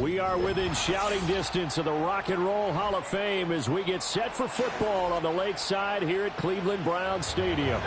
We are within shouting distance of the Rock and Roll Hall of Fame as we get set for football on the lakeside here at Cleveland Browns Stadium.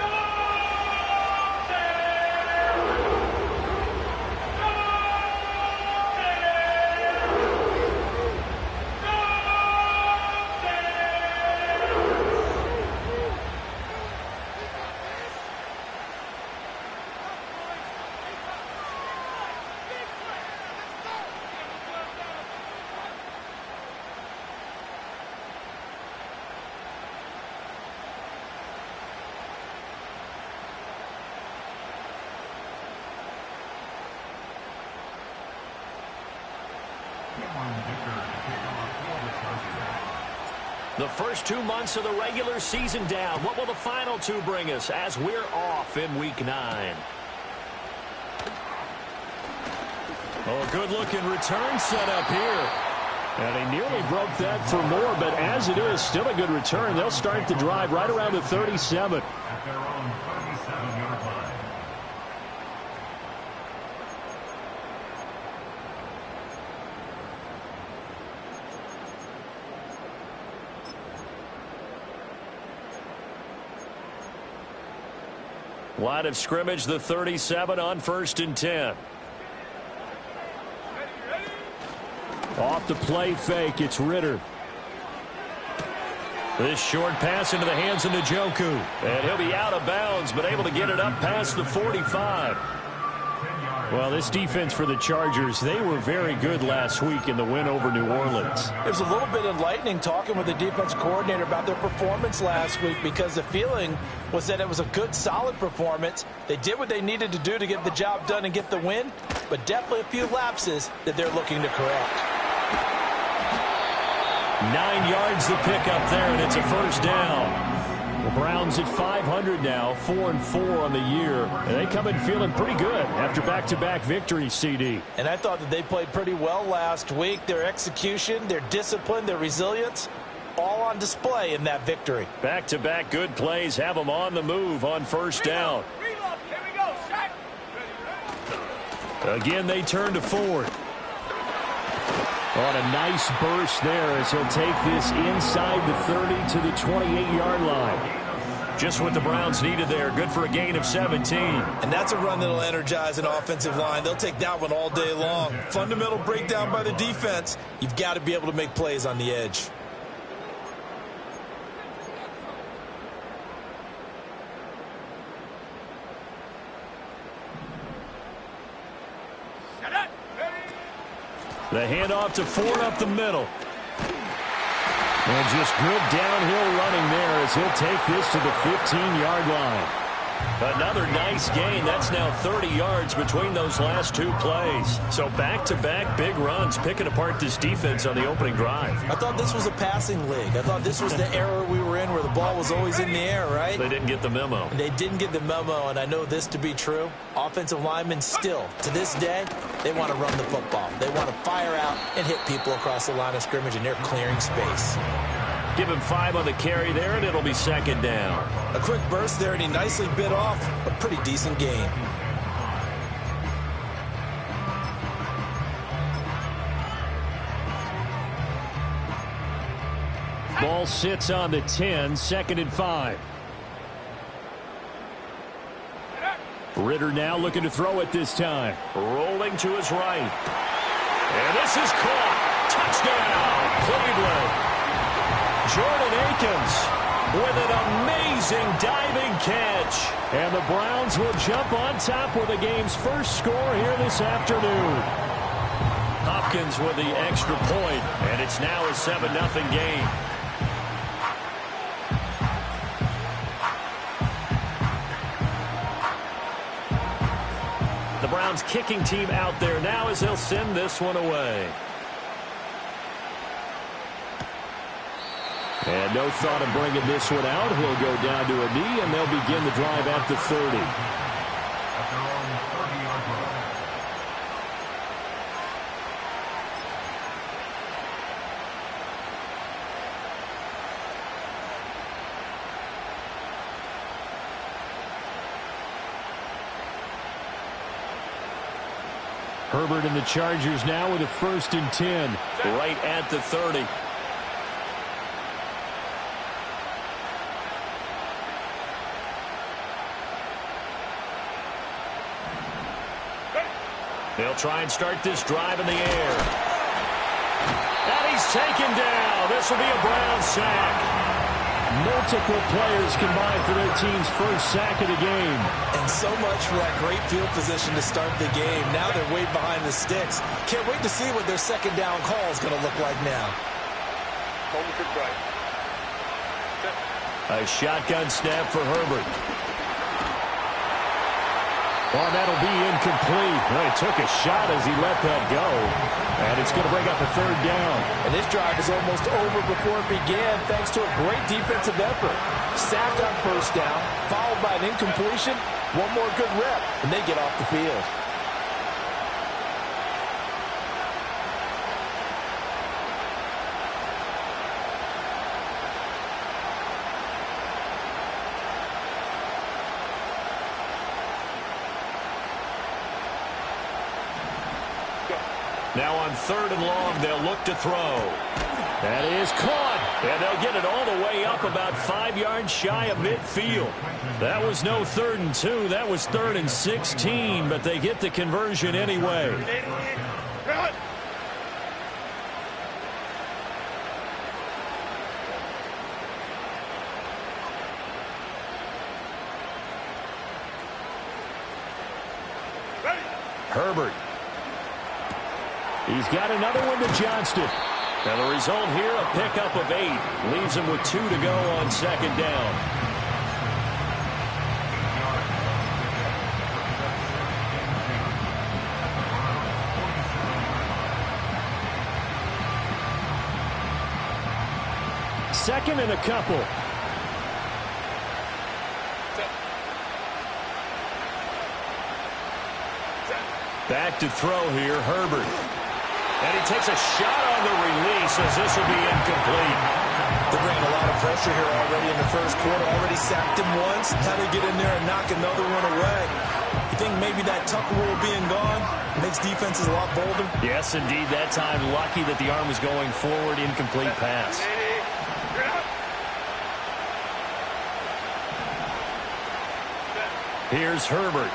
The first 2 months of the regular season down. What will the final two bring us as we're off in Week 9? Oh, good-looking return set up here. And he nearly broke that for more, but as it is, still a good return. They'll start the drive right around the 37. At their own 37-yard line. Line of scrimmage, the 37 on 1st and 10. Off the play fake, it's Ritter. This short pass into the hands of Njoku. And he'll be out of bounds, but able to get it up past the 45. Well, this defense for the Chargers, they were very good last week in the win over New Orleans. It was a little bit enlightening talking with the defense coordinator about their performance last week because the feeling was that it was a good, solid performance. They did what they needed to do to get the job done and get the win, but definitely a few lapses that they're looking to correct. 9 yards the pick up there, and it's a first down. The Browns at 500 now, 4-4 on the year. And they come in feeling pretty good after back-to-back victories, CD. And I thought that they played pretty well last week. Their execution, their discipline, their resilience, all on display in that victory. Back-to-back good plays have them on the move on first down. Reload. Here we go. Sack. Again, they turn to Ford. On a nice burst there as he'll take this inside the 30 to the 28-yard line. Just what the Browns needed there. Good for a gain of 17. And that's a run that'll energize an offensive line. They'll take that one all day long. Fundamental breakdown by the defense. You've got to be able to make plays on the edge. The handoff to Ford up the middle. And just good downhill running there as he'll take this to the 15-yard line. Another nice gain. That's now 30 yards between those last two plays. So back-to-back big runs picking apart this defense on the opening drive. I thought this was a passing league. I thought this was the era we were in where the ball was always in the air, right? They didn't get the memo. They didn't get the memo, and I know this to be true. Offensive linemen still, to this day, they want to run the football. They want to fire out and hit people across the line of scrimmage, and they're clearing space. Give him 5 on the carry there, and it'll be second down. A quick burst there, and he nicely bit off a pretty decent gain. Ball sits on the 10, 2nd and 5. Ritter now looking to throw it this time. Rolling to his right. And this is caught. Touchdown, Cleveland. Jordan Akins with an amazing diving catch. And the Browns will jump on top with the game's first score here this afternoon. Hopkins with the extra point, and it's now a 7-0 game. The Browns kicking team out there now as they'll send this one away. And no thought of bringing this one out. He'll go down to a knee, and they'll begin the drive at the 30. At their own 30-yard line. Herbert and the Chargers now with a 1st and 10. Right at the 30. They'll try and start this drive in the air. And he's taken down. This will be a Brown sack. Multiple players combined for their team's first sack of the game. And so much for that great field position to start the game. Now they're way behind the sticks. Can't wait to see what their second down call is going to look like now. A shotgun snap for Herbert. Oh, that'll be incomplete. Well, he took a shot as he let that go. And it's going to bring up a 3rd down. And this drive is almost over before it began thanks to a great defensive effort. Sack on 1st down, followed by an incompletion. One more good rep, and they get off the field. Now on 3rd and long, they'll look to throw. That is caught. And they'll get it all the way up about 5 yards shy of midfield. That was no 3rd and 2. That was 3rd and 16. But they get the conversion anyway. Herbert. He's got another one to Johnston. And the result here, a pickup of 8. Leaves him with 2 to go on 2nd down. Second and a couple. Back to throw here, Herbert. And he takes a shot on the release as this will be incomplete. They're bringing a lot of pressure here already in the first quarter. Already sacked him once. How they get in there and knock another one away. You think maybe that tuck rule being gone makes defenses a lot bolder? Yes, indeed. That time, lucky that the arm was going forward. Incomplete pass. Here's Herbert.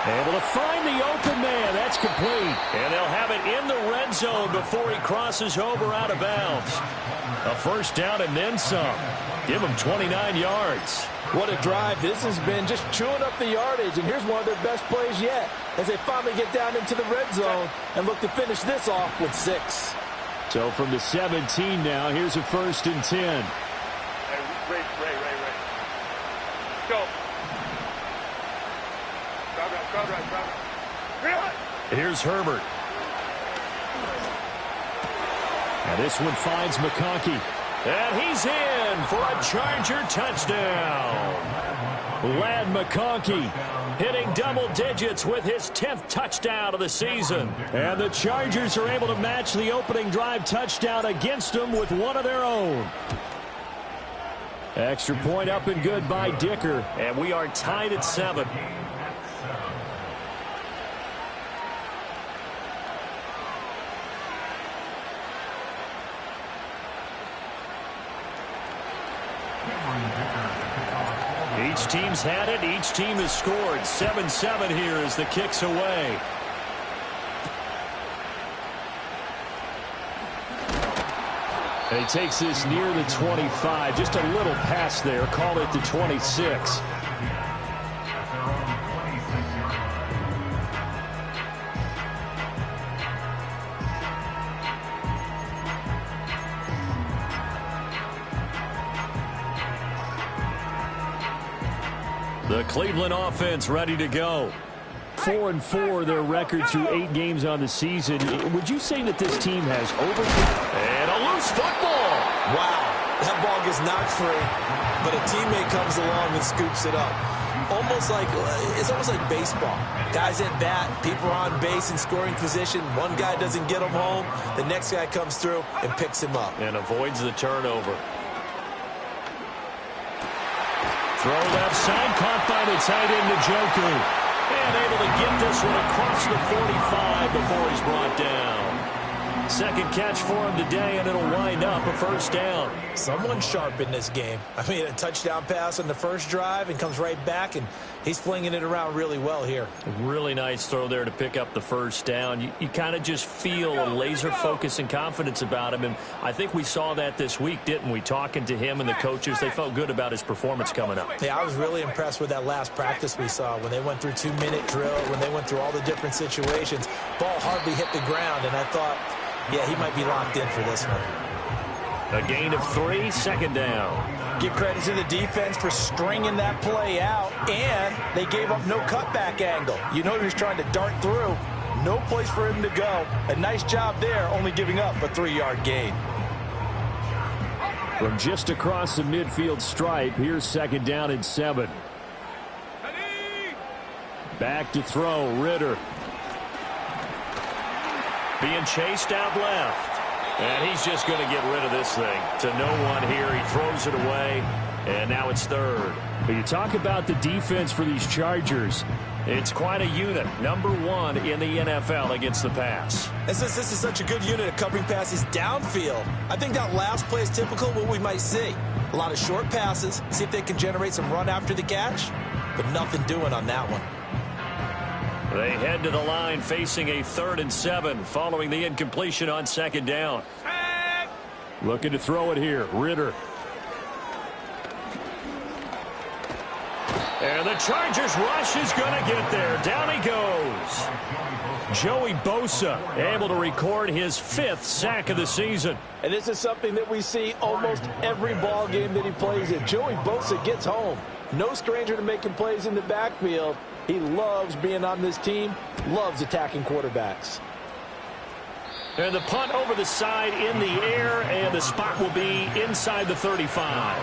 Able to find the open man. That's complete. And they'll have it in the red zone before he crosses over out of bounds. A 1st down and then some. Give him 29 yards. What a drive this has been, just chewing up the yardage. And here's one of their best plays yet as they finally get down into the red zone and look to finish this off with 6. So from the 17 now, here's a 1st and 10. Ray. Go. Here's Herbert. And this one finds McConkey. And he's in for a Charger touchdown. Ladd McConkey hitting double digits with his 10th touchdown of the season. And the Chargers are able to match the opening drive touchdown against them with one of their own. Extra point up and good by Dicker. And we are tied at 7. Each team's had it. Each team has scored. 7-7 here as the kick's away. And he takes this near the 25. Just a little pass there. Call it the 26. The Cleveland offense ready to go. 4-4 their record through 8 games on the season. Would you say that this team has And a loose football. Wow, that ball gets knocked free, but a teammate comes along and scoops it up. It's almost like baseball. Guys at bat, people are on base in scoring position. One guy doesn't get him home. The next guy comes through and picks him up. And avoids the turnover. Throw left side, caught by the tight end, Njoku. And able to get this one across the 45 before he's brought down. Second catch for him today, and it'll wind up a first down. Someone sharp in this game. I mean, a touchdown pass on the first drive and comes right back, and he's flinging it around really well here. Really nice throw there to pick up the first down. You kind of just feel a laser focus and confidence about him, and I think we saw that this week, didn't we? Talking to him and the coaches, they felt good about his performance coming up. Yeah, I was really impressed with that last practice we saw when they went through 2-minute drill, when they went through all the different situations. Ball hardly hit the ground, and I thought, yeah, he might be locked in for this one. A gain of 3, second down. Give credit to the defense for stringing that play out, and they gave up no cutback angle. You know he was trying to dart through. No place for him to go. A nice job there, only giving up a 3-yard gain. From just across the midfield stripe, here's second down and 7. Back to throw, Ritter. Being chased out left. And he's just going to get rid of this thing. To no one here. He throws it away. And now it's third. But you talk about the defense for these Chargers. It's quite a unit. Number 1 in the NFL against the pass. And since this is such a good unit of covering passes downfield, I think that last play is typical of what we might see. A lot of short passes. See if they can generate some run after the catch. But nothing doing on that one. They head to the line facing a 3rd and 7 following the incompletion on second down. Looking to throw it here, Ritter. And the Chargers rush is going to get there. Down he goes. Joey Bosa able to record his 5th sack of the season. And this is something that we see almost every ball game that he plays in. Joey Bosa gets home. No stranger to making plays in the backfield. He loves being on this team, loves attacking quarterbacks. And the punt over the side in the air, and the spot will be inside the 35.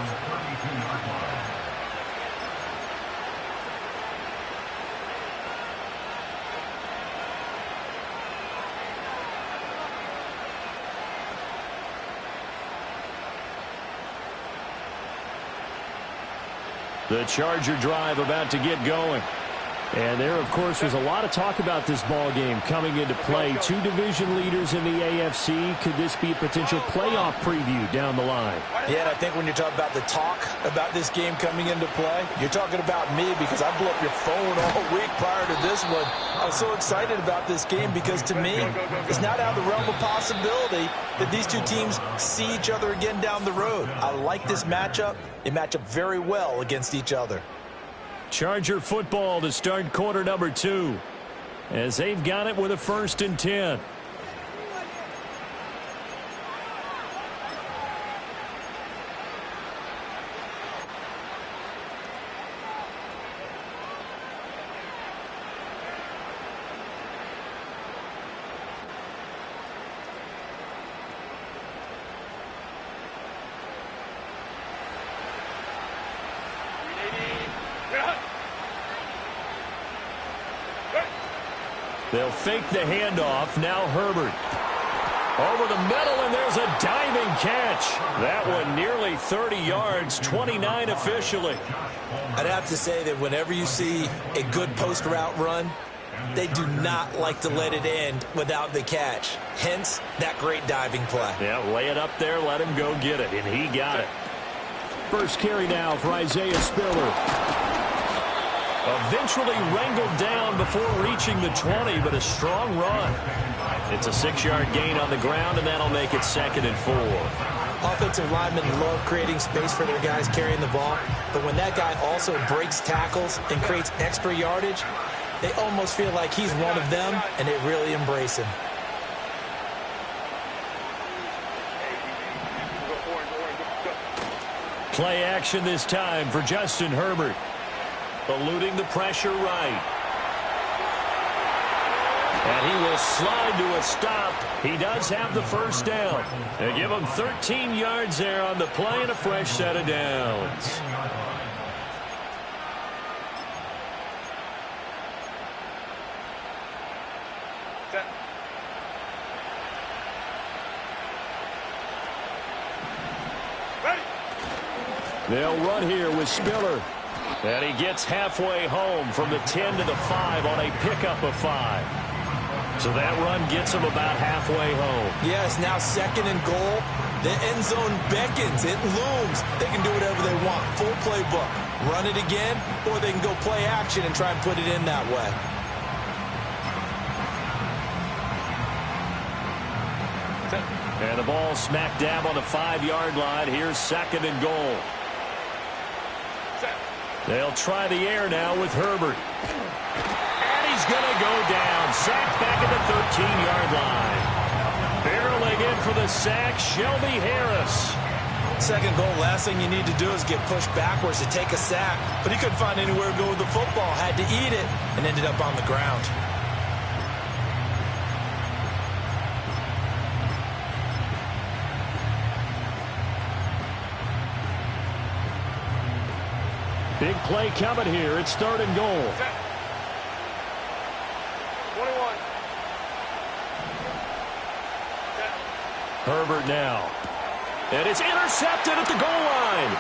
The Charger drive about to get going. And there, of course, was a lot of talk about this ball game coming into play. 2 division leaders in the AFC. Could this be a potential playoff preview down the line? Yeah, and I think when you talk about the talk about this game coming into play, you're talking about me because I blew up your phone all week prior to this one. I was so excited about this game because, to me, it's not out of the realm of possibility that these two teams see each other again down the road. I like this matchup. They match up very well against each other. Charger football to start quarter number 2 as they've got it with a 1st and 10. They'll fake the handoff. Now Herbert. Over the middle, and there's a diving catch. That one nearly 30 yards, 29 officially. I'd have to say that whenever you see a good post route run, they do not like to let it end without the catch. Hence, that great diving play. Yeah, lay it up there, let him go get it, and he got it. First carry now for Isaiah Spiller. Eventually wrangled down before reaching the 20, but a strong run. It's a 6-yard gain on the ground, and that'll make it 2nd and 4. Offensive linemen love creating space for their guys carrying the ball, but when that guy also breaks tackles and creates extra yardage, they almost feel like he's one of them, and they really embrace him. Play action this time for Justin Herbert. Eluding the pressure right. And he will slide to a stop. He does have the first down. They give him 13 yards there on the play and a fresh set of downs. They'll run here with Spiller. And he gets halfway home from the 10 to the 5 on a pickup of 5. So that run gets him about halfway home. Yes, now 2nd and goal. The end zone beckons. It looms. They can do whatever they want. Full playbook. Run it again, or they can go play action and try and put it in that way. And the ball smack dab on the 5-yard line. Here's 2nd and goal. They'll try the air now with Herbert. And he's going to go down. Sacked back at the 13-yard line. Barreling in for the sack, Shelby Harris. 2nd goal, last thing you need to do is get pushed backwards to take a sack. But he couldn't find anywhere to go with the football. Had to eat it and ended up on the ground. Big play coming here. It's 3rd and goal. 21. Herbert now. And it's intercepted at the goal line.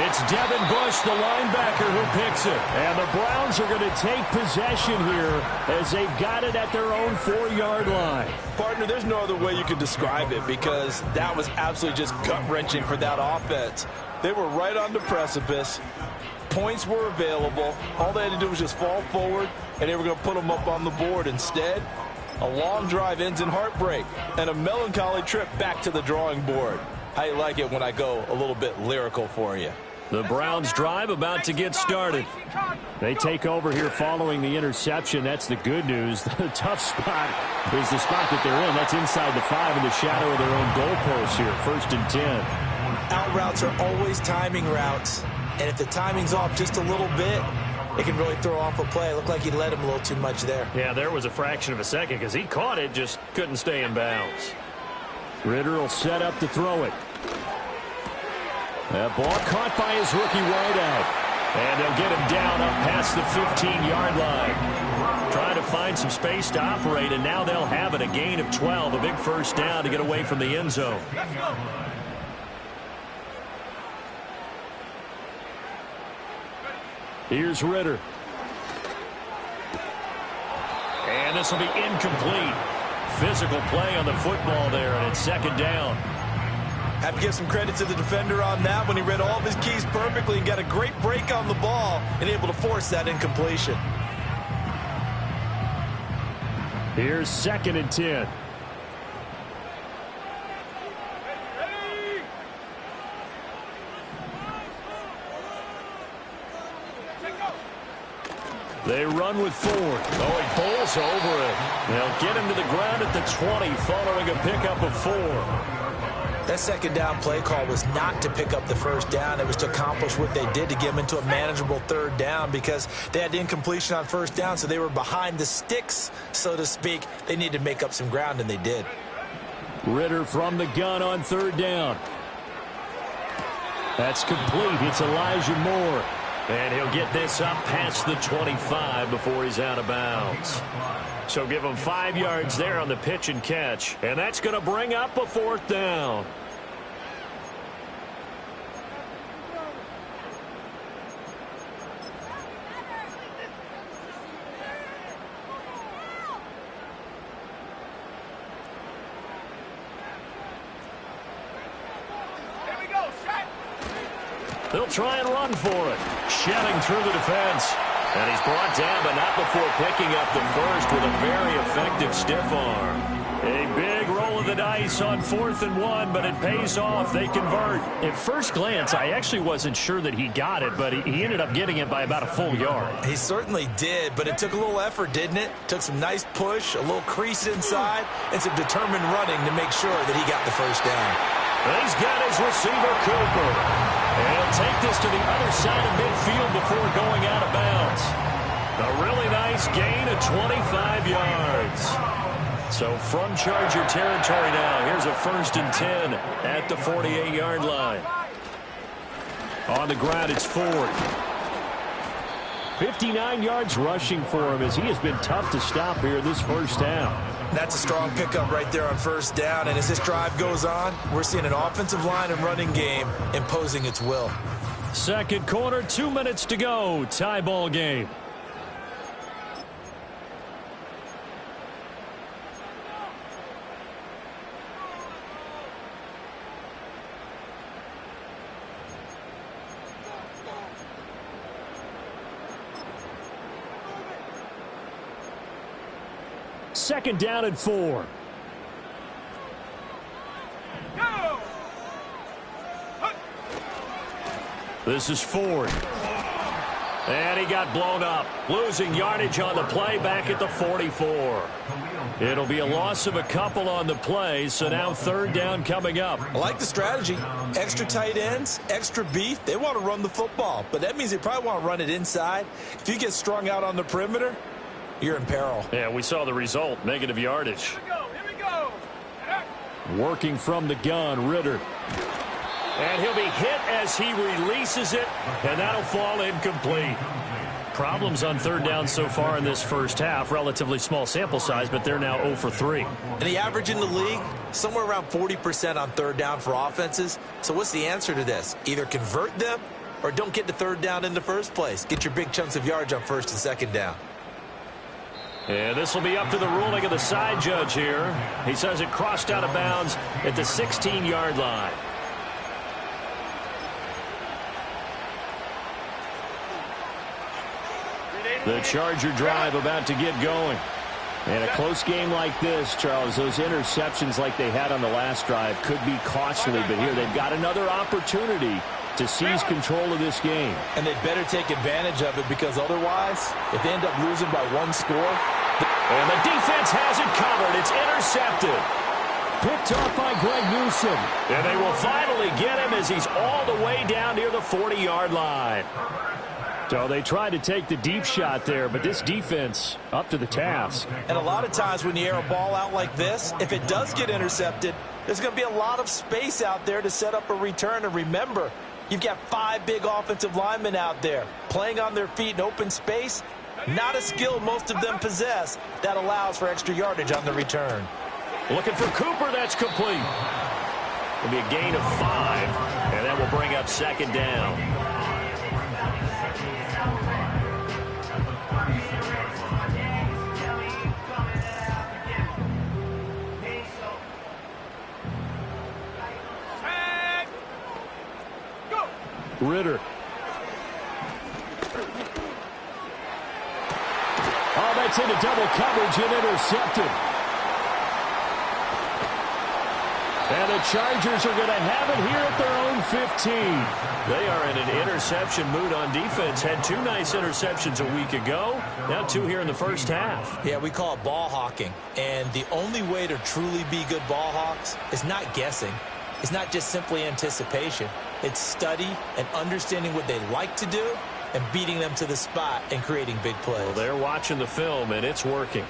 It's Devin Bush, the linebacker, who picks it. And the Browns are going to take possession here as they've got it at their own 4-yard line. Partner, there's no other way you could describe it because that was absolutely just gut-wrenching for that offense. They were right on the precipice. Points were available. All they had to do was just fall forward, and they were going to put them up on the board. Instead, a long drive ends in heartbreak and a melancholy trip back to the drawing board. How you like it when I go a little bit lyrical for you? The Browns drive about to get started. They take over here following the interception. That's the good news. The tough spot is the spot that they're in. That's inside the 5 in the shadow of their own goalpost here. 1st and 10. Out routes are always timing routes. And if the timing's off just a little bit, it can really throw off a play. It looked like he led him a little too much there. Yeah, there was a fraction of a second because he caught it, just couldn't stay in bounds. Ritter will set up to throw it. That ball caught by his rookie wideout. And they'll get him down up past the 15-yard line. Trying to find some space to operate, and now they'll have it. A gain of 12, a big 1st down to get away from the end zone. Here's Ritter. And this will be incomplete. Physical play on the football there, and it's 2nd down. Have to give some credit to the defender on that when he read all of his keys perfectly and got a great break on the ball and able to force that incompletion. Here's 2nd and 10. They run with Ford. Oh, he pulls over it. They'll get him to the ground at the 20 following a pickup of 4. That 2nd down play call was not to pick up the 1st down. It was to accomplish what they did to get them into a manageable 3rd down because they had incompletion on 1st down, so they were behind the sticks, so to speak. They needed to make up some ground, and they did. Ritter from the gun on 3rd down. That's complete. It's Elijah Moore. And he'll get this up past the 25 before he's out of bounds. So give him 5 yards there on the pitch and catch. And that's going to bring up a 4th down. They'll try and run for it. Shedding through the defense. And he's brought down, but not before picking up the first with a very effective stiff arm. A big roll of the dice on 4th and 1, but it pays off. They convert. At first glance, I actually wasn't sure that he got it, but he ended up getting it by about a full yard. He certainly did, but it took a little effort, didn't it? Took some nice push, a little crease inside, and some determined running to make sure that he got the 1st down. He's got his receiver, Cooper. And he'll take this to the other side of midfield before going out of bounds. A really nice gain of 25 yards. So from Charger territory now, here's a 1st and 10 at the 48-yard line. On the ground, it's Ford. 59 yards rushing for him as he has been tough to stop here this 1st down. That's a strong pickup right there on 1st down. And as this drive goes on, we're seeing an offensive line and running game imposing its will. Second quarter, 2 minutes to go. Tie ball game. Second down and 4. This is Ford. And he got blown up. Losing yardage on the play back at the 44. It'll be a loss of a couple on the play, so now third down coming up. I like the strategy. Extra tight ends, extra beef. They want to run the football, but that means they probably want to run it inside. If you get strung out on the perimeter, you're in peril. Yeah, we saw the result. Negative yardage. Here we go. Working from the gun, Ritter. And he'll be hit as he releases it, and that'll fall incomplete. Problems on third down so far in this first half. Relatively small sample size, but they're now 0 for 3. And the average in the league, somewhere around 40% on third down for offenses. So what's the answer to this? Either convert them or don't get the third down in the first place. Get your big chunks of yardage on first and second down. And this will be up to the ruling of the side judge here. He says it crossed out of bounds at the 16-yard line. The Charger drive about to get going. And a close game like this, Charles, those interceptions like they had on the last drive could be costly, but here they've got another opportunity to seize control of this game. And they better take advantage of it, because otherwise, if they end up losing by one score. And the defense has it covered. It's intercepted. Picked off by Greg Newsome. And they will finally get him as he's all the way down near the 40-yard line. So they tried to take the deep shot there, but this defense up to the task. And a lot of times when you air a ball out like this, if it does get intercepted, there's going to be a lot of space out there to set up a return. And remember, you've got 5 big offensive linemen out there playing on their feet in open space. Not a skill most of them possess that allows for extra yardage on the return. Looking for Cooper. That's complete. It'll be a gain of 5, and that will bring up second down. Ritter. Oh, that's into double coverage and intercepted. And the Chargers are going to have it here at their own 15. They are in an interception mood on defense. Had 2 nice interceptions a week ago. Now 2 here in the first half. Yeah, we call it ball hawking. And the only way to truly be good ball hawks is not guessing. It's not just simply anticipation. It's study and understanding what they like to do and beating them to the spot and creating big plays. Well, they're watching the film, and it's working.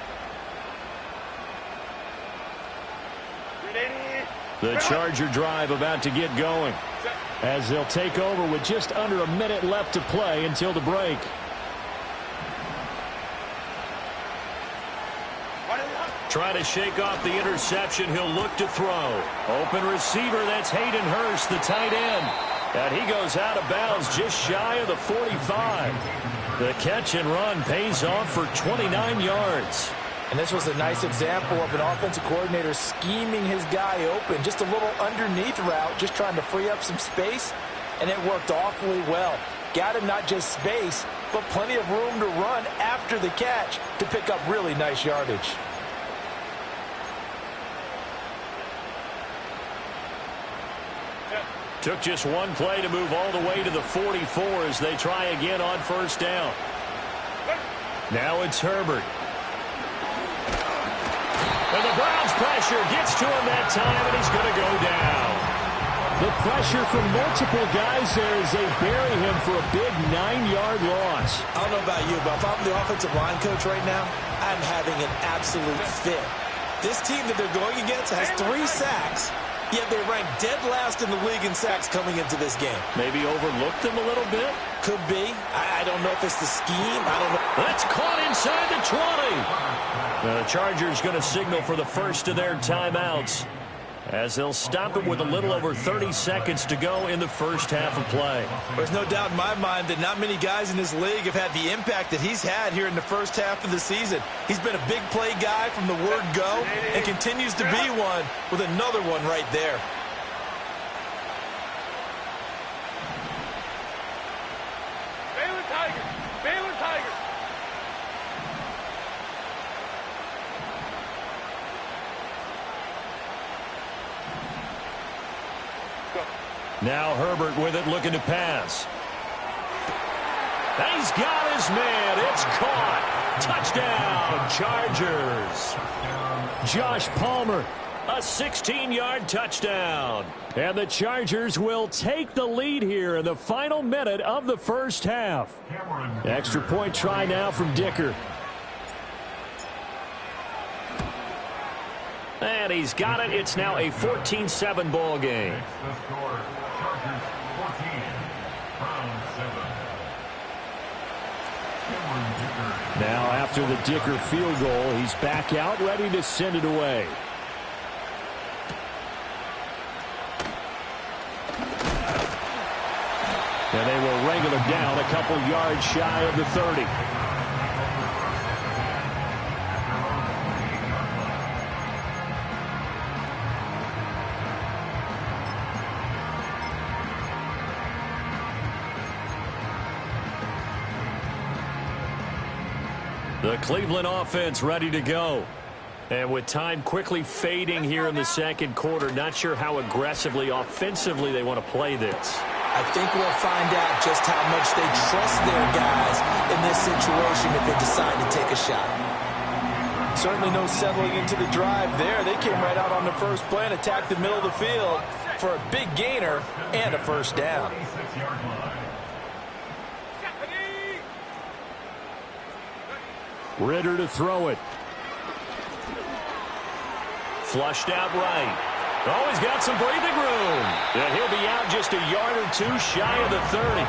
The Charger drive about to get going as they'll take over with just under a minute left to play until the break. Trying to shake off the interception. He'll look to throw. Open receiver. That's Hayden Hurst, the tight end. And he goes out of bounds just shy of the 45. The catch and run pays off for 29 yards. And this was a nice example of an offensive coordinator scheming his guy open. Just a little underneath route, just trying to free up some space. And it worked awfully well. Got him not just space, but plenty of room to run after the catch to pick up really nice yardage. Took just one play to move all the way to the 44 as they try again on first down. Now it's Herbert. And the Browns pressure gets to him that time, and he's going to go down. The pressure from multiple guys there as they bury him for a big 9-yard loss. I don't know about you, but if I'm the offensive line coach right now, I'm having an absolute fit. This team that they're going against has 3 sacks, yet they're ranked dead last in the league in sacks coming into this game. Maybe overlooked them a little bit? Could be. I don't know if it's the scheme. I don't know. That's caught inside the 20. The Chargers going to signal for the first of their timeouts. as they'll stop it with a little over 30 seconds to go in the first half of play. There's no doubt in my mind that not many guys in this league have had the impact that he's had here in the first half of the season. He's been a big play guy from the word go and continues to be one with another one right there. Baylor Tigers! Baylor Tigers! Now Herbert with it, looking to pass. He's got his man. It's caught. Touchdown, Chargers. Josh Palmer, a 16-yard touchdown. And the Chargers will take the lead here in the final minute of the first half. Extra point try now from Dicker. And he's got it. It's now a 14-7 ball game. The score, Chargers 14, Browns 7. Cameron Dicker. Now after the Dicker field goal, he's back out, ready to send it away. And they will wrangle it down a couple yards shy of the 30. The Cleveland offense ready to go. And with time quickly fading here in the second quarter, not sure how aggressively, offensively they want to play this. I think we'll find out just how much they trust their guys in this situation if they decide to take a shot. Certainly no settling into the drive there. They came right out on the first play and attacked the middle of the field for a big gainer and a first down. 46-yard line. Ridder to throw it. Flushed out right. Oh, he's got some breathing room. And he'll be out just a yard or two shy of the 30.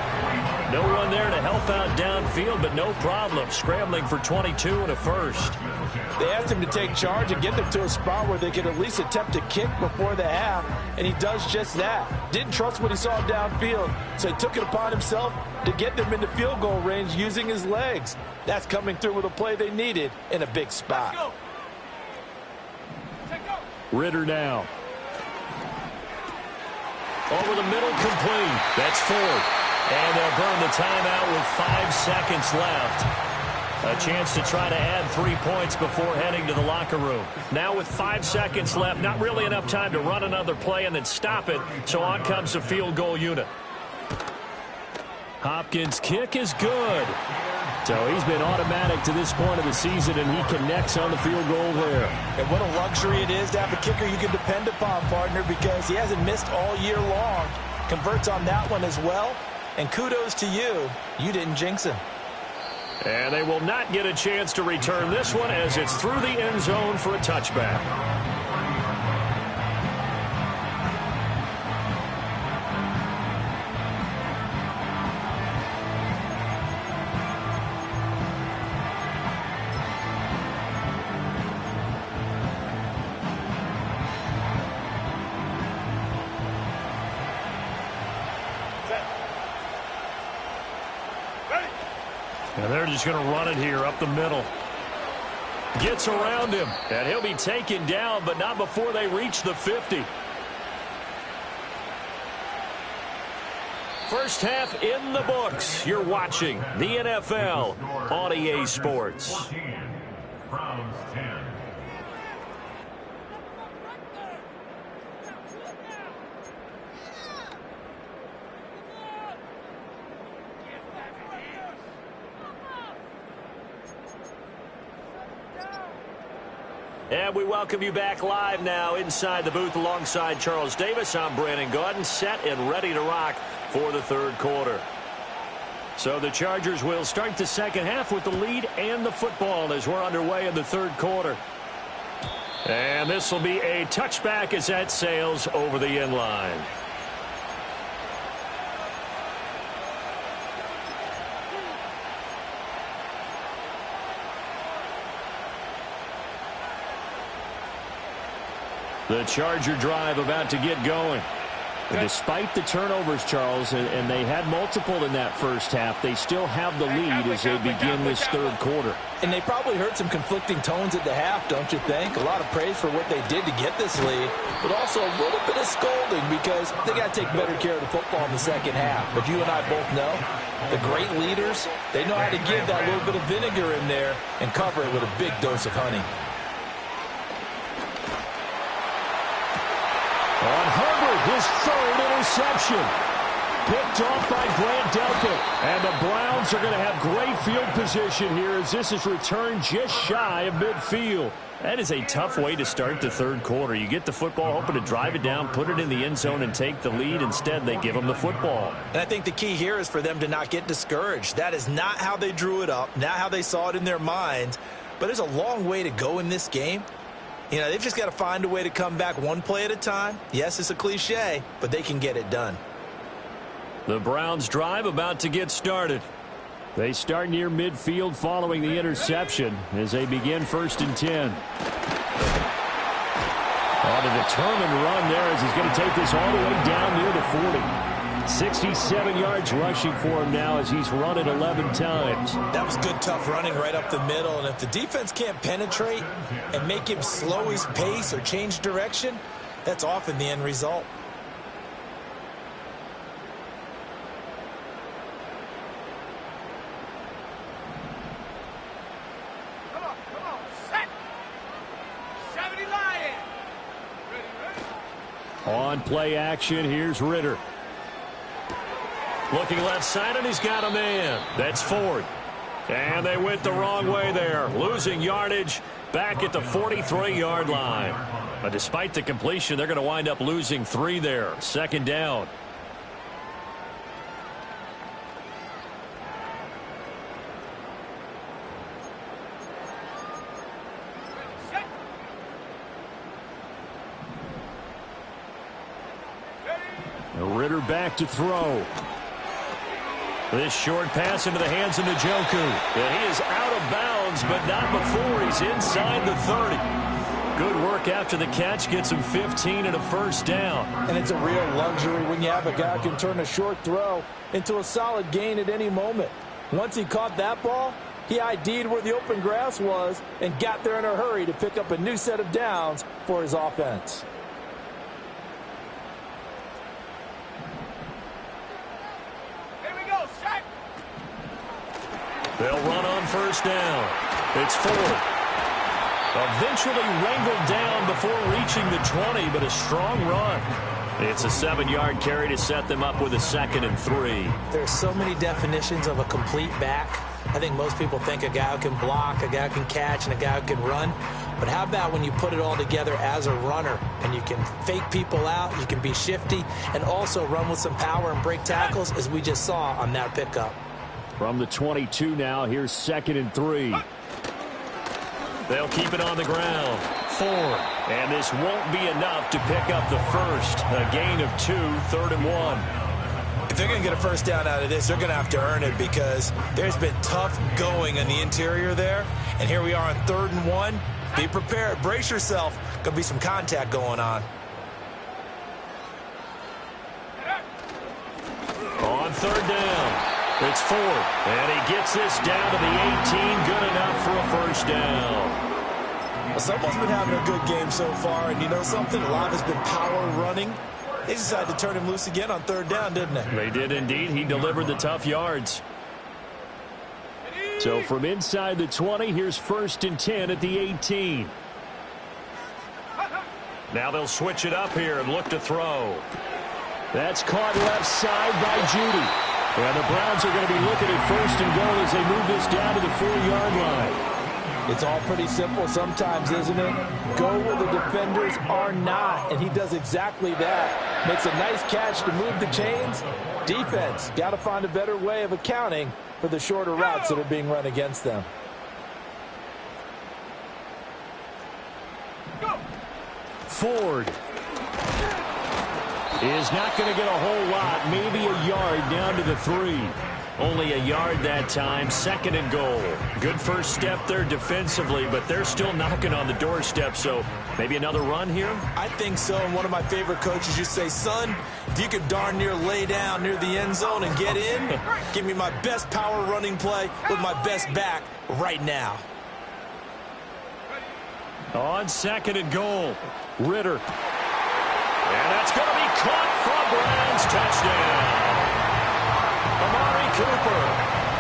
No one there to help out downfield, but no problem. Scrambling for 22 and a first. They asked him to take charge and get them to a spot where they could at least attempt a kick before the half, and he does just that. Didn't trust what he saw downfield, so he took it upon himself to get them into field goal range using his legs. That's coming through with a play they needed in a big spot. Ridder now. Over the middle, complete. That's fourth. And they'll burn the timeout with 5 seconds left. A chance to try to add 3 points before heading to the locker room. Now with 5 seconds left, not really enough time to run another play and then stop it. So on comes the field goal unit. Hopkins' kick is good. So he's been automatic to this point of the season, and he connects on the field goal there. And what a luxury it is to have a kicker you can depend upon, partner, because he hasn't missed all year long. Converts on that one as well. And kudos to you. You didn't jinx him. And they will not get a chance to return this one as it's through the end zone for a touchback. And they're just going to run it here up the middle. Gets around him, and he'll be taken down, but not before they reach the 50. First half in the books. You're watching the NFL on EA Sports. 14, Browns 10. And we welcome you back live now inside the booth alongside Charles Davis. I'm Brandon Gaudin, set and ready to rock for the third quarter. So the Chargers will start the second half with the lead and the football as we're underway in the third quarter. And this will be a touchback as that sails over the end line. The Charger drive about to get going. And despite the turnovers, Charles, and they had multiple in that first half, they still have the lead as they begin this third quarter. And they probably heard some conflicting tones at the half, don't you think? A lot of praise for what they did to get this lead, but also a little bit of scolding because they got to take better care of the football in the second half. But you and I both know the great leaders, they know how to give that little bit of vinegar in there and cover it with a big dose of honey. On Herbert, his third interception. Picked off by Grant Delpit. And the Browns are going to have great field position here as this is returned just shy of midfield. That is a tough way to start the third quarter. You get the football, hoping to drive it down, put it in the end zone, and take the lead. Instead, they give them the football. And I think the key here is for them to not get discouraged. That is not how they drew it up, not how they saw it in their minds. But there's a long way to go in this game. You know, they've just got to find a way to come back one play at a time. Yes, it's a cliche, but they can get it done. The Browns drive about to get started. They start near midfield following the interception as they begin 1st and 10. On a determined run there as he's going to take this all the way down near the 40. 67 yards rushing for him now as he's run it 11 times. That was good, tough running right up the middle. And if the defense can't penetrate and make him slow his pace or change direction, that's often the end result. Come on, set. 70 Lion. Ready. On play action, here's Ritter. Looking left side, and he's got a man. That's Ford. And they went the wrong way there, losing yardage back at the 43-yard line. But despite the completion, they're going to wind up losing 3 there. 2nd down. Set. Ritter back to throw. This short pass into the hands of Njoku. And he is out of bounds, but not before he's inside the 30. Good work after the catch. Gets him 15 and a 1st down. And it's a real luxury when you have a guy who can turn a short throw into a solid gain at any moment. Once he caught that ball, he ID'd where the open grass was and got there in a hurry to pick up a new set of downs for his offense. They'll run on 1st down. It's Ford. Eventually wrangled down before reaching the 20, but a strong run. It's a 7-yard carry to set them up with a 2nd and 3. There's so many definitions of a complete back. I think most people think a guy who can block, a guy who can catch, and a guy who can run. But how about when you put it all together as a runner and you can fake people out, you can be shifty, and also run with some power and break tackles, as we just saw on that pickup. From the 22 now, here's 2nd and 3. They'll keep it on the ground. Ford. And this won't be enough to pick up the first. A gain of 2, 3rd and 1. If they're going to get a 1st down out of this, they're going to have to earn it because there's been tough going in the interior there. And here we are on 3rd and 1. Be prepared. Brace yourself. Going to be some contact going on. On 3rd down. It's Ford, and he gets this down to the 18, good enough for a 1st down. Well, someone's been having a good game so far, and you know something? A lot has been power running. They decided to turn him loose again on 3rd down, didn't they? They did indeed. He delivered the tough yards. So from inside the 20, here's 1st and 10 at the 18. Now they'll switch it up here and look to throw. That's caught left side by Judy. And the Browns are going to be looking at 1st and goal as they move this down to the 4-yard line. It's all pretty simple sometimes, isn't it? Go where the defenders are not, and he does exactly that. Makes a nice catch to move the chains. Defense got to find a better way of accounting for the shorter routes that are being run against them. Ford is not going to get a whole lot, maybe a yard down to the 3. Only a yard that time, 2nd and goal. Good first step there defensively, but they're still knocking on the doorstep, so maybe another run here? I think so, and one of my favorite coaches used to say, son, if you could darn near lay down near the end zone and get in, give me my best power running play with my best back right now. On 2nd and goal, Ridder. And that's going to be caught from Browns. Touchdown. Amari Cooper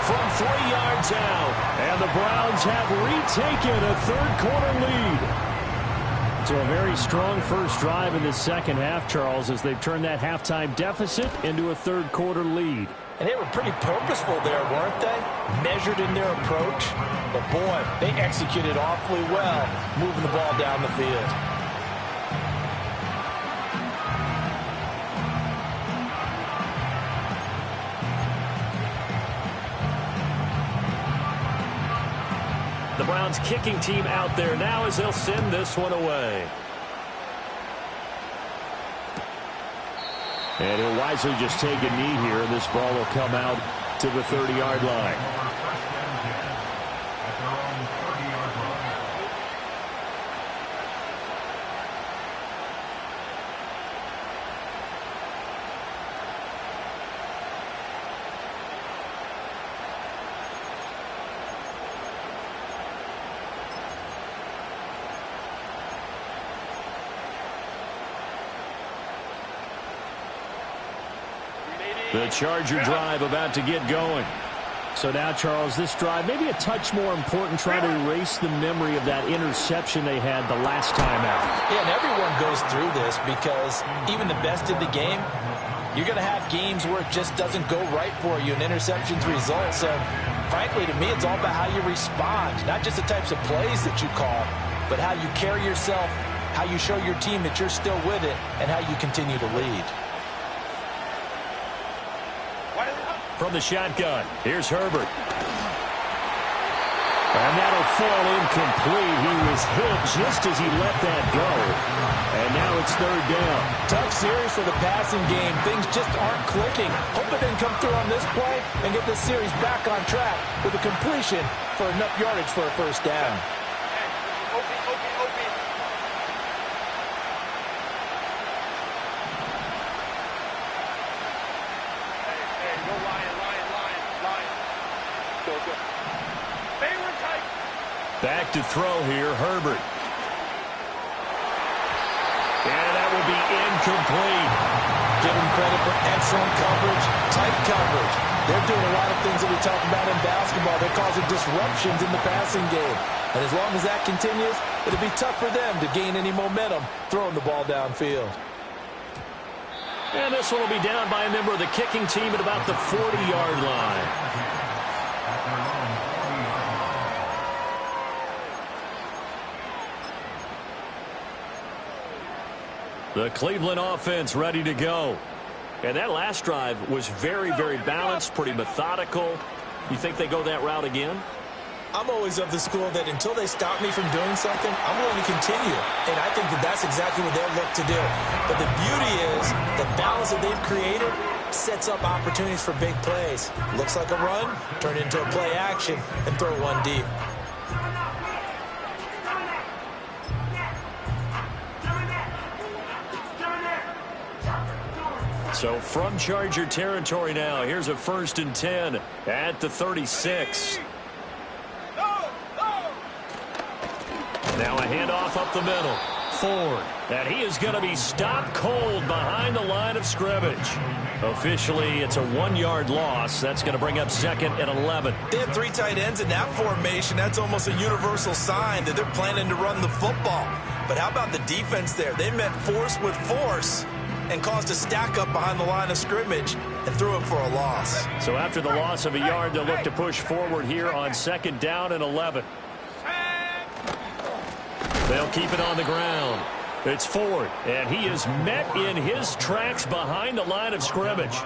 from 3 yards out. And the Browns have retaken a third-quarter lead. So a very strong first drive in the second half, Charles, as they've turned that halftime deficit into a third-quarter lead. And they were pretty purposeful there, weren't they? Measured in their approach. But, boy, they executed awfully well, moving the ball down the field. The Browns kicking team out there now as they'll send this one away. And he'll wisely just take a knee here, and this ball will come out to the 30-yard line. At their own 30-yard line. The Charger drive about to get going. So now, Charles, this drive maybe a touch more important, trying to erase the memory of that interception they had the last time out. Yeah, and everyone goes through this because even the best in the game, you're going to have games where it just doesn't go right for you and interceptions result. So, frankly, to me, it's all about how you respond, not just the types of plays that you call, but how you carry yourself, how you show your team that you're still with it, and how you continue to lead. From the shotgun, here's Herbert. And that'll fall incomplete. He was hit just as he let that go. And now it's 3rd down. Tough series for the passing game. Things just aren't clicking. Hope that they can come through on this play and get this series back on track with a completion for enough yardage for a first down. Back to throw here, Herbert. And that will be incomplete. Give them credit for excellent coverage, tight coverage. They're doing a lot of things that we talk about in basketball. They're causing disruptions in the passing game. And as long as that continues, it'll be tough for them to gain any momentum throwing the ball downfield. And this one will be down by a member of the kicking team at about the 40-yard line. The Cleveland offense ready to go. And that last drive was very, very balanced, pretty methodical. You think they go that route again? I'm always of the school that until they stop me from doing something, I'm willing to continue. And I think that that's exactly what they'll look to do. But the beauty is the balance that they've created sets up opportunities for big plays. Looks like a run, turn into a play action, and throw one deep. So from Charger territory now, here's a 1st and 10 at the 36. Now a handoff up the middle. Ford. And he is going to be stopped cold behind the line of scrimmage. Officially, it's a 1-yard loss. That's going to bring up 2nd and 11. They have 3 tight ends in that formation. That's almost a universal sign that they're planning to run the football. But how about the defense there? They met force with force and caused a stack up behind the line of scrimmage and threw it for a loss. So after the loss of a yard, they'll look to push forward here on 2nd down and 11. They'll keep it on the ground. It's Ford, and he is met in his tracks behind the line of scrimmage.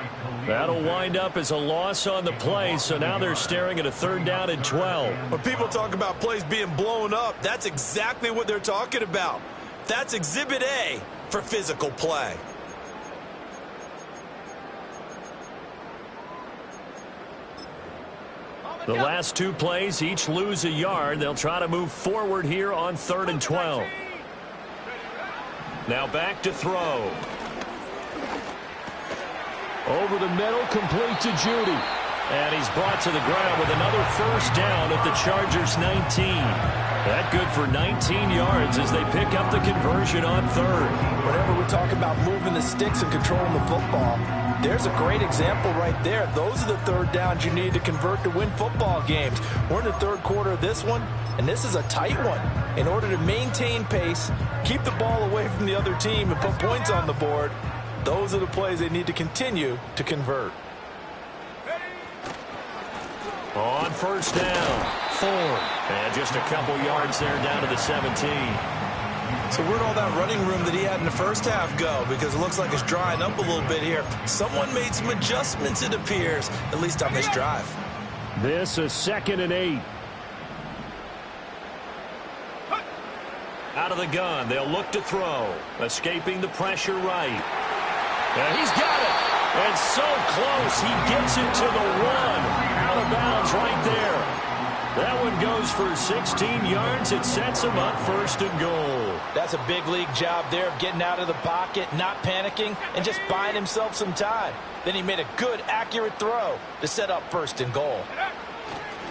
That'll wind up as a loss on the play, so now they're staring at a 3rd down and 12. When people talk about plays being blown up, that's exactly what they're talking about. That's Exhibit A for physical play. The last two plays each lose a yard. They'll try to move forward here on 3rd and 12. Now back to throw. Over the middle, complete to Judy. And he's brought to the ground with another first down at the Chargers' 19. That good for 19 yards as they pick up the conversion on 3rd. Whenever we talk about moving the sticks and controlling the football, there's a great example right there. Those are the 3rd downs you need to convert to win football games. We're in the 3rd quarter of this one, and this is a tight one. In order to maintain pace, keep the ball away from the other team, and put points on the board, those are the plays they need to continue to convert. On 1st down, Ford. And just a couple yards there down to the 17. So where'd all that running room that he had in the first half go? Because it looks like it's drying up a little bit here. Someone made some adjustments, it appears, at least on this drive. This is 2nd and 8. Out of the gun, they'll look to throw. Escaping the pressure right. And he's got it. And so close, he gets it to the 1. Out of bounds right there. That one goes for 16 yards. It sets him up 1st and goal. That's a big league job there of getting out of the pocket, not panicking, and just buying himself some time. Then he made a good, accurate throw to set up 1st and goal.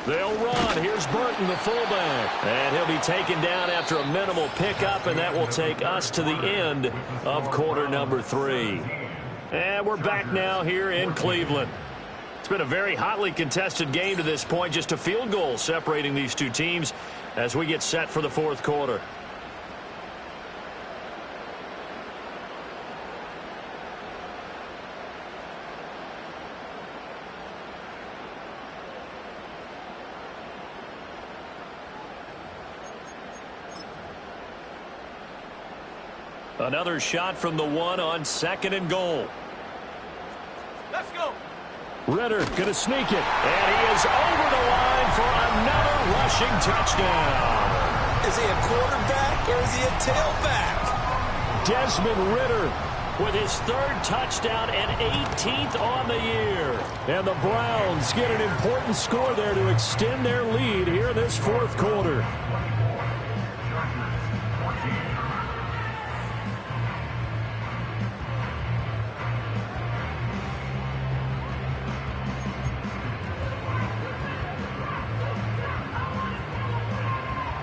They'll run. Here's Burton, the fullback. And he'll be taken down after a minimal pickup, and that will take us to the end of quarter number 3. And we're back now here in Cleveland. It's been a very hotly contested game to this point. Just a field goal separating these two teams as we get set for the 4th quarter. Another shot from the 1 on 2nd and goal. Let's go. Ritter going to sneak it. And he is over the line for another rushing touchdown. Is he a quarterback or is he a tailback? Desmond Ritter. With his 3rd touchdown and 18th on the year. And the Browns get an important score there to extend their lead here in this 4th quarter.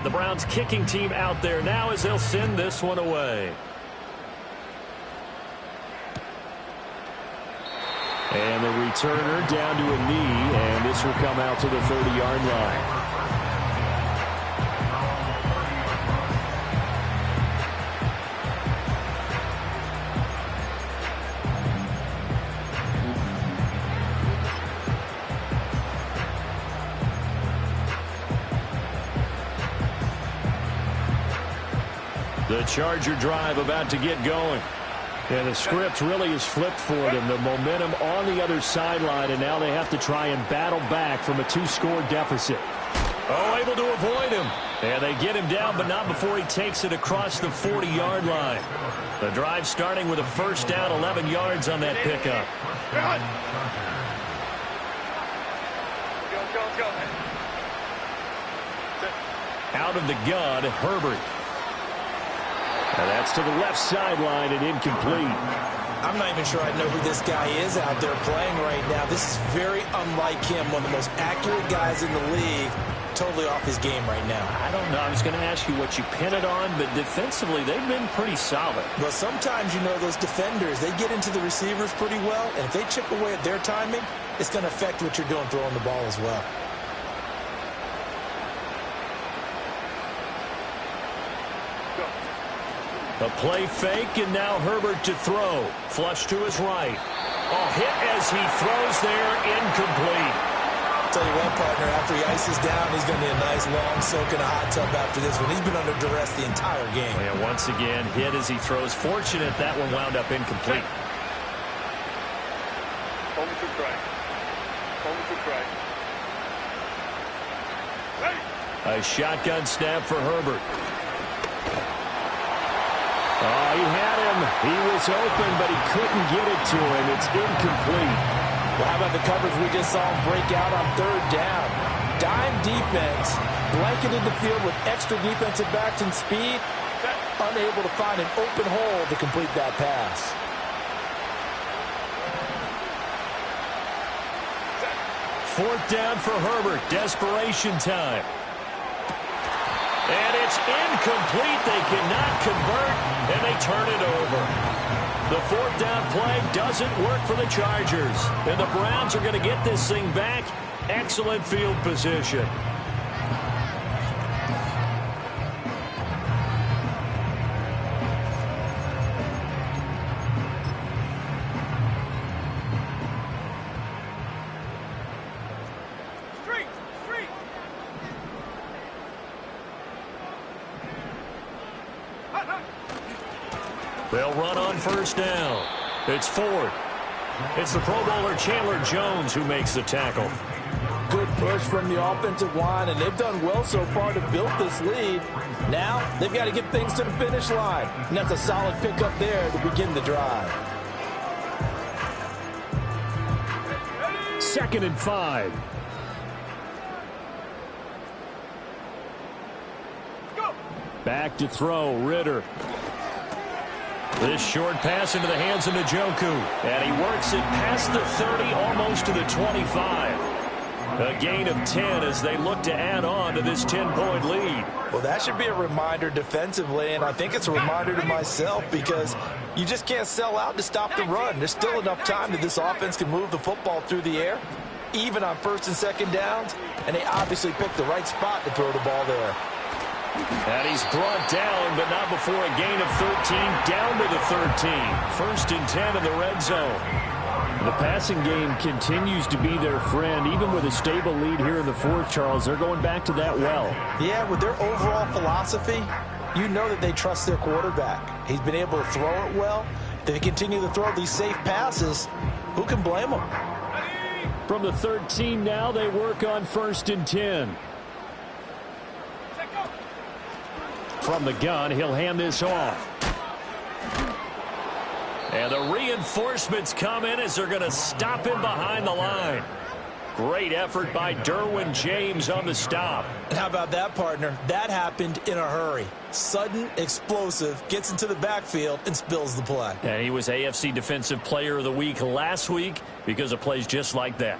The Browns kicking team out there now as they'll send this one away. And the returner down to a knee, and this will come out to the 30-yard line. The Charger drive about to get going. And the script really is flipped for them. The momentum on the other sideline, and now they have to try and battle back from a 2-score deficit. Oh, able to avoid him. And they get him down, but not before he takes it across the 40-yard line. The drive starting with a 1st down, 11 yards on that pickup. Out of the gun, Herbert. And that's to the left sideline and incomplete. I'm not even sure I know who this guy is out there playing right now. This is very unlike him, one of the most accurate guys in the league. Totally off his game right now. I don't know. I was going to ask you what you pin it on, but defensively, they've been pretty solid. Well, sometimes, you know, those defenders, they get into the receivers pretty well, and if they chip away at their timing, it's going to affect what you're doing throwing the ball as well. A play fake, and now Herbert to throw. Flush to his right. Oh, hit as he throws there, incomplete. Tell you what, partner, after he ices down, he's going to need a nice long soak in a hot tub after this one. He's been under duress the entire game. And once again, hit as he throws. Fortunate that one wound up incomplete. Home to try. Home to try. A shotgun snap for Herbert. Oh, he had him. He was open, but he couldn't get it to him. It's incomplete. Well, how about the coverage we just saw him break out on 3rd down? Dime defense, blanketed the field with extra defensive backs and speed, unable to find an open hole to complete that pass. Fourth down for Herbert. Desperation time. And it's incomplete. They cannot convert, and they turn it over. The fourth down play doesn't work for the Chargers. And the Browns are going to get this thing back. Excellent field position. They'll run on first down. It's Ford. It's the Pro Bowler Chandler Jones who makes the tackle. Good push from the offensive line, and they've done well so far to build this lead. Now they've got to get things to the finish line, and that's a solid pickup there to begin the drive. 2nd and 5. Back to throw, Ritter. This short pass into the hands of Njoku. And he works it past the 30, almost to the 25. A gain of 10 as they look to add on to this 10-point lead. Well, that should be a reminder defensively, and I think it's a reminder to myself because you just can't sell out to stop the run. There's still enough time that this offense can move the football through the air, even on 1st and 2nd downs, and they obviously picked the right spot to throw the ball there. And he's brought down, but not before a gain of 13, down to the 13. 1st and 10 in the red zone. The passing game continues to be their friend. Even with a stable lead here in the fourth, Charles, they're going back to that well. Yeah, with their overall philosophy, you know that they trust their quarterback. He's been able to throw it well. If they continue to throw these safe passes, who can blame them? From the 13 now, they work on 1st and 10. From the gun, he'll hand this off. And the reinforcements come in as they're going to stop him behind the line. Great effort by Derwin James on the stop. And how about that, partner? That happened in a hurry. Sudden, explosive, gets into the backfield and spills the play. And he was AFC Defensive Player of the Week last week because of plays just like that.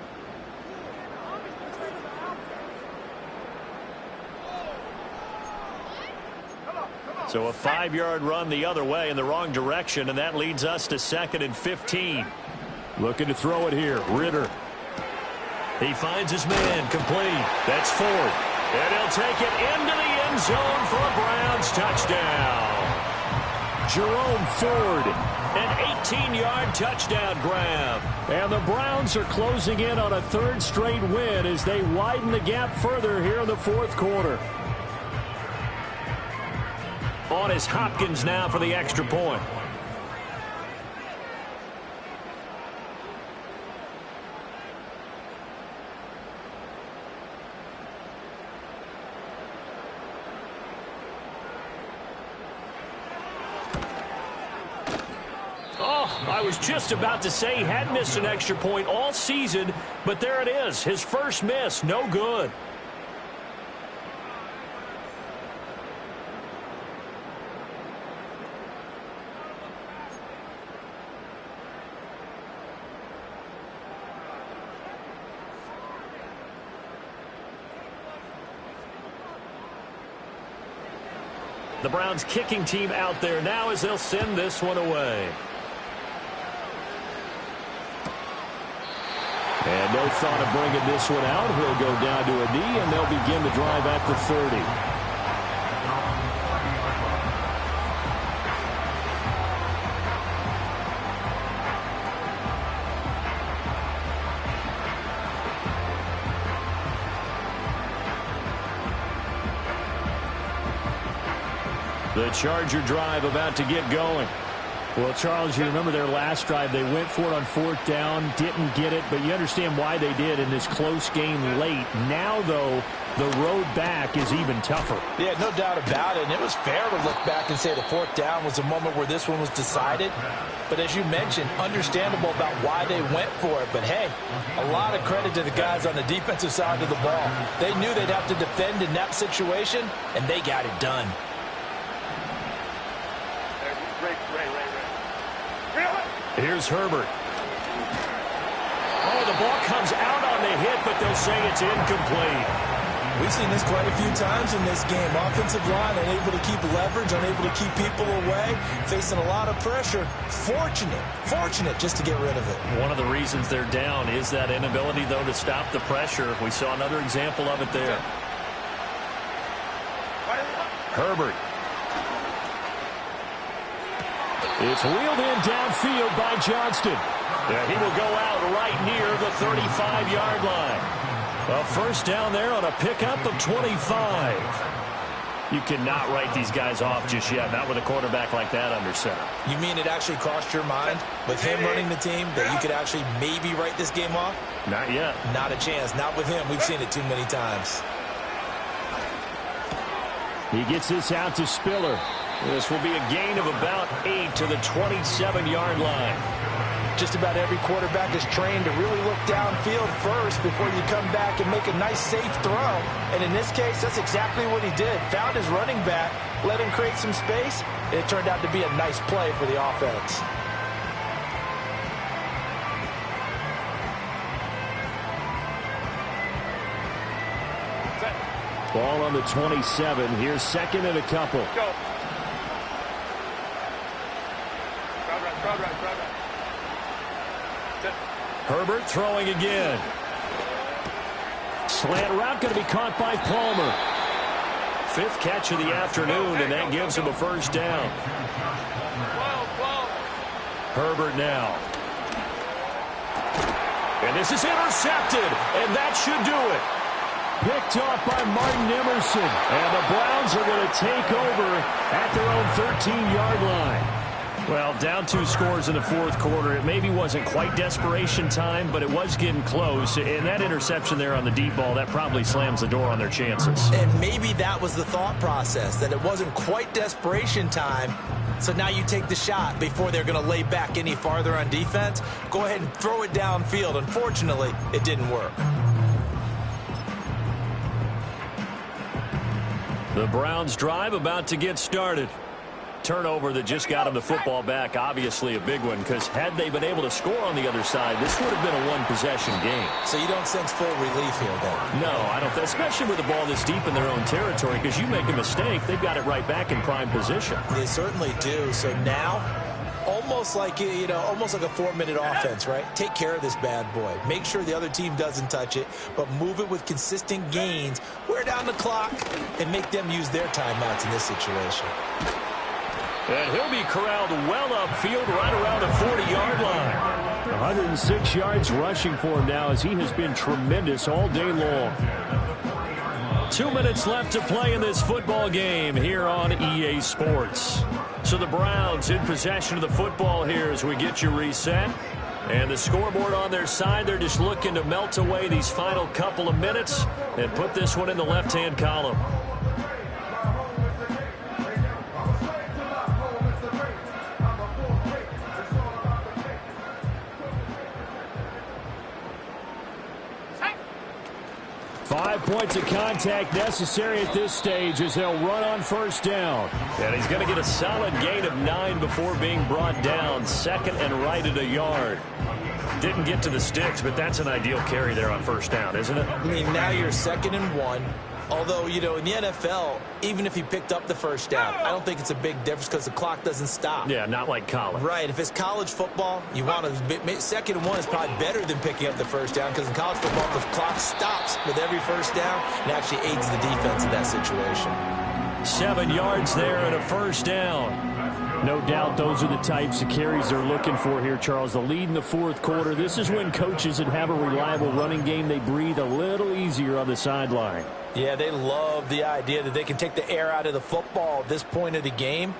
So a 5-yard run the other way in the wrong direction, and that leads us to 2nd and 15. Looking to throw it here. Ritter. He finds his man complete. That's Ford. And he'll take it into the end zone for a Browns touchdown. Jerome Ford. An 18-yard touchdown grab. And the Browns are closing in on a 3rd straight win as they widen the gap further here in the 4th quarter. On is Hopkins now for the extra point. Oh, I was just about to say he had missed an extra point all season, but there it is. His first miss, no good. The Browns kicking team out there now as they'll send this one away. And no thought of bringing this one out. He'll go down to a knee, and they'll begin the drive at the 30. The Charger drive about to get going. Well, Charles, you remember their last drive. They went for it on 4th down, didn't get it, but you understand why they did in this close game late. Now, though, the road back is even tougher. Yeah, no doubt about it. And it was fair to look back and say the fourth down was a moment where this one was decided. But as you mentioned, understandable about why they went for it. But, hey, a lot of credit to the guys on the defensive side of the ball. They knew they'd have to defend in that situation, and they got it done. Here's Herbert. Oh, the ball comes out on the hit, but they'll say it's incomplete. We've seen this quite a few times in this game. Offensive line unable to keep leverage, unable to keep people away, facing a lot of pressure. Fortunate just to get rid of it. One of the reasons they're down is that inability, though, to stop the pressure. We saw another example of it there. Herbert. It's wheeled in downfield by Johnston. Yeah, he will go out right near the 35-yard line. A first down there on a pickup of 25. You cannot write these guys off just yet, not with a quarterback like that under center. You mean it actually crossed your mind with him running the team that you could actually maybe write this game off? Not yet. Not a chance. Not with him. We've seen it too many times. He gets this out to Spiller. This will be a gain of about 8 to the 27-yard line. Just about every quarterback is trained to really look downfield first before you come back and make a nice, safe throw. And in this case, that's exactly what he did. Found his running back, let him create some space, and it turned out to be a nice play for the offense. Ball on the 27. Here's second and a couple. Go. Herbert throwing again. Slant route going to be caught by Palmer. Fifth catch of the afternoon, and that gives him a first down. Herbert now. And this is intercepted, and that should do it. Picked off by Martin Emerson. And the Browns are going to take over at their own 13-yard line. Well, down 2 scores in the fourth quarter. It maybe wasn't quite desperation time, but it was getting close. And that interception there on the deep ball, that probably slams the door on their chances. And maybe that was the thought process, that it wasn't quite desperation time. So now you take the shot before they're going to lay back any farther on defense. Go ahead and throw it downfield. Unfortunately, it didn't work. The Browns drive about to get started. Turnover that just got them the football back, obviously a big one, because had they been able to score on the other side, this would have been a one-possession game. So you don't sense full relief here, then? No, I don't, especially with the ball this deep in their own territory, because you make a mistake, they've got it right back in prime position. They certainly do. So now, almost like a 4-minute offense, right? Take care of this bad boy. Make sure the other team doesn't touch it, but move it with consistent gains. Wear down the clock and make them use their timeouts in this situation. And he'll be corralled well upfield right around the 40-yard line. 106 yards rushing for him now, as he has been tremendous all day long. 2 minutes left to play in this football game here on EA Sports. So the Browns in possession of the football here as we get you reset. And the scoreboard on their side, they're just looking to melt away these final couple of minutes and put this one in the left-hand column. Five points of contact necessary at this stage as they'll run on first down. And he's going to get a solid gain of 9 before being brought down. Second and right at a yard. Didn't get to the sticks, but that's an ideal carry there on first down, isn't it? I mean, now you're 2nd and 1. Although, in the NFL, even if he picked up the first down, I don't think it's a big difference because the clock doesn't stop. Yeah, not like college. Right. If it's college football, you want to 2nd and 1 is probably better than picking up the first down, because in college football, the clock stops with every first down and actually aids the defense in that situation. 7 yards there and a first down. No doubt those are the types of carries they're looking for here, Charles. The lead in the fourth quarter. This is when coaches that have a reliable running game, they breathe a little easier on the sideline. Yeah, they love the idea that they can take the air out of the football at this point of the game.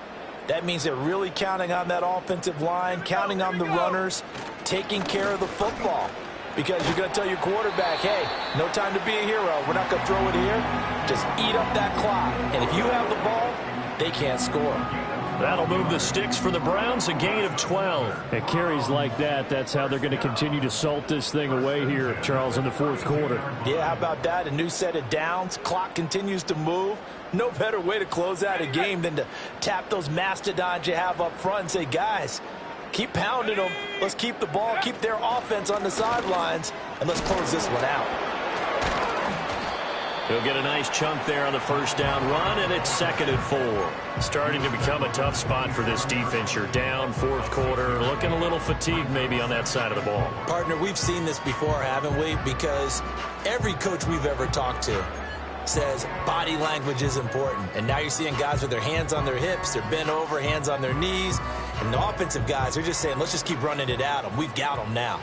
That means they're really counting on that offensive line, counting on the runners, taking care of the football. because you're going to tell your quarterback, hey, no time to be a hero. We're not going to throw it here. Just eat up that clock. And if you have the ball, they can't score. That'll move the sticks for the Browns, a gain of 12. At carries like that, that's how they're going to continue to salt this thing away here, Charles, in the fourth quarter. Yeah, how about that? A new set of downs. Clock continues to move. No better way to close out a game than to tap those mastodons you have up front and say, guys, keep pounding them. Let's keep the ball, keep their offense on the sidelines, and let's close this one out. He'll get a nice chunk there on the first down run, and it's 2nd and 4. Starting to become a tough spot for this defense. You're down fourth quarter, looking a little fatigued maybe on that side of the ball. Partner, we've seen this before, haven't we? Because every coach we've ever talked to says body language is important. And now you're seeing guys with their hands on their hips, they're bent over, hands on their knees. And the offensive guys are just saying, let's just keep running it at them. We've got them now.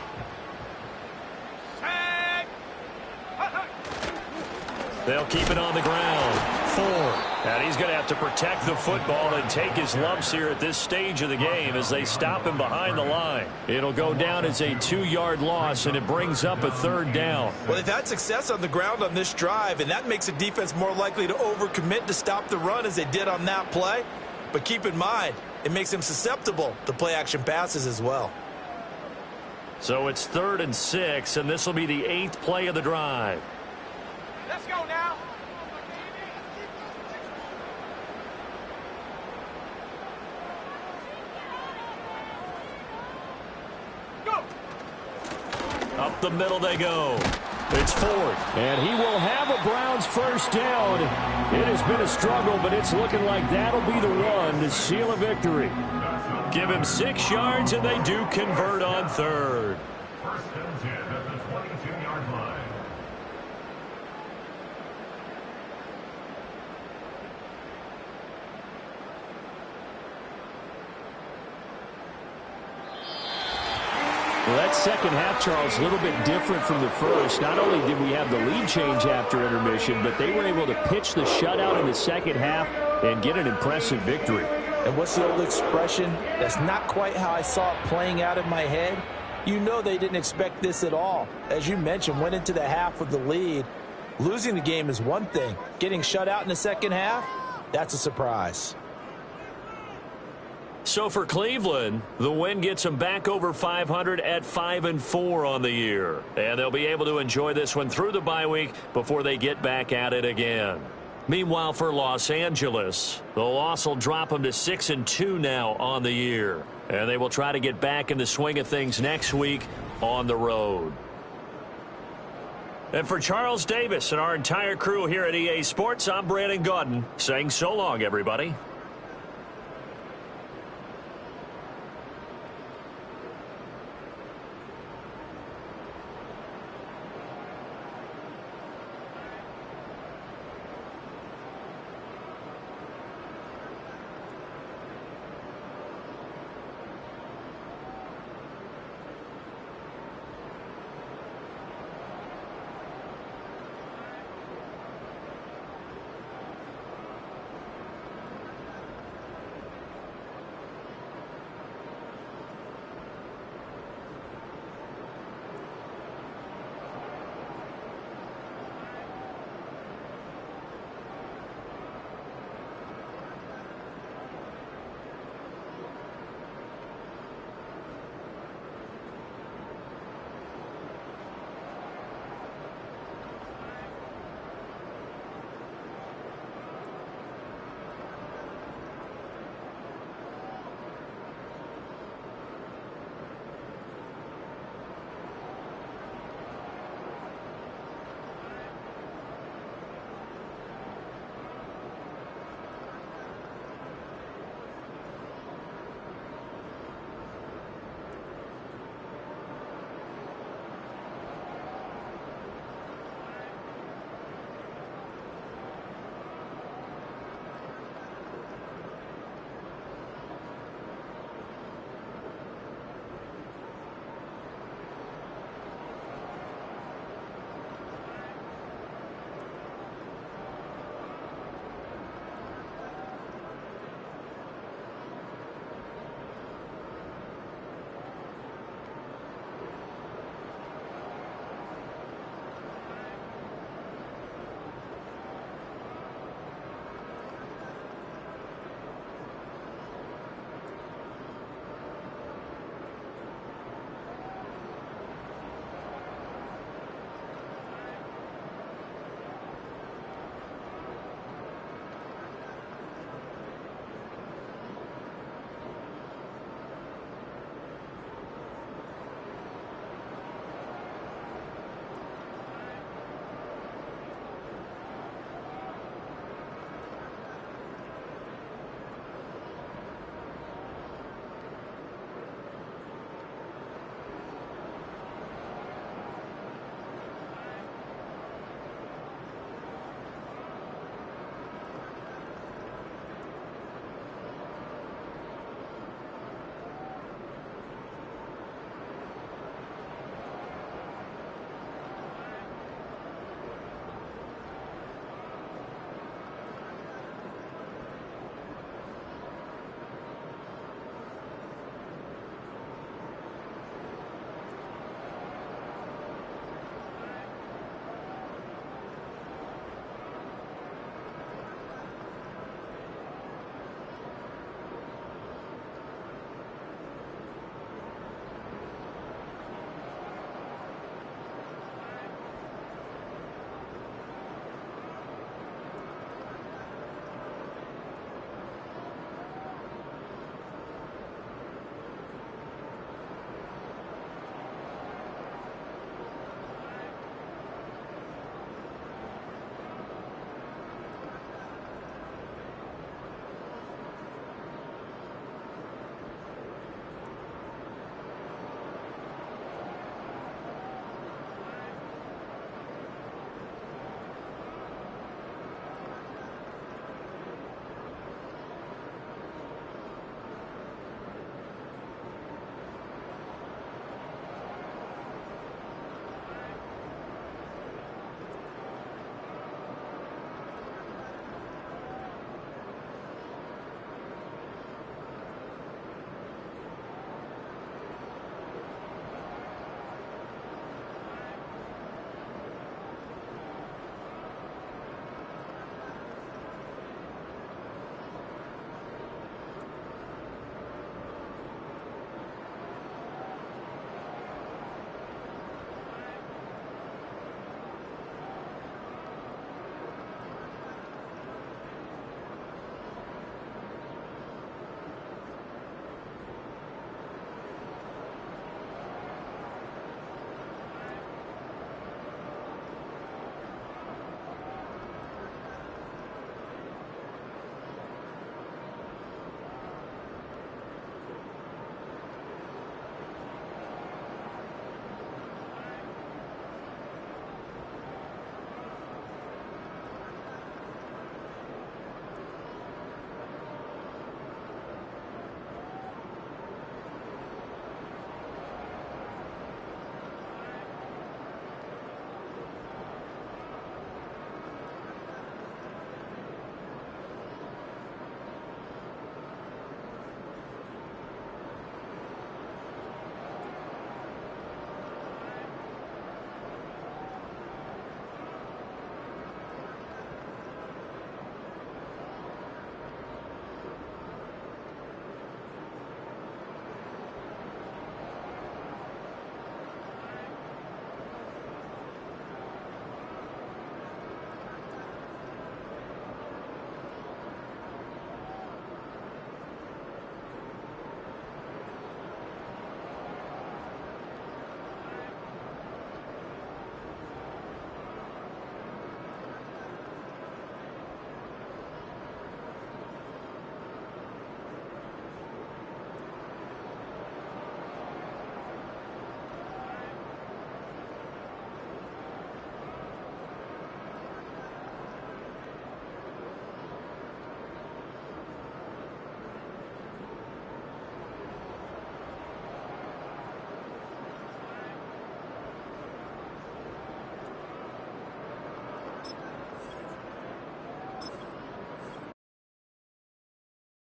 They'll keep it on the ground. Ford. And he's going to have to protect the football and take his lumps here at this stage of the game as they stop him behind the line. It'll go down as a 2-yard loss, and it brings up a 3rd down. Well, they've had success on the ground on this drive, and that makes a defense more likely to overcommit to stop the run as they did on that play. But keep in mind, it makes them susceptible to play-action passes as well. So it's 3rd and 6, and this will be the 8th play of the drive. Let's go now. Go. Up the middle they go. It's Ford. And he will have a Browns first down. It has been a struggle, but it's looking like that'll be the one to seal a victory. Give him 6 yards, and they do convert on 3rd. First and 10 at the 22-yard line. Well, that second half, Charles, a little bit different from the first. Not only did we have the lead change after intermission, but they were able to pitch the shutout in the second half and get an impressive victory. And what's the old expression? That's not quite how I saw it playing out in my head. You know they didn't expect this at all. As you mentioned, went into the half with the lead. Losing the game is one thing. Getting shut out in the second half, that's a surprise. So for Cleveland, the win gets them back over 500 at 5-4 on the year. And they'll be able to enjoy this one through the bye week before they get back at it again. Meanwhile, for Los Angeles, the loss will drop them to 6-2 now on the year. And they will try to get back in the swing of things next week on the road. And for Charles Davis and our entire crew here at EA Sports, I'm Brandon Gaudin saying so long, everybody.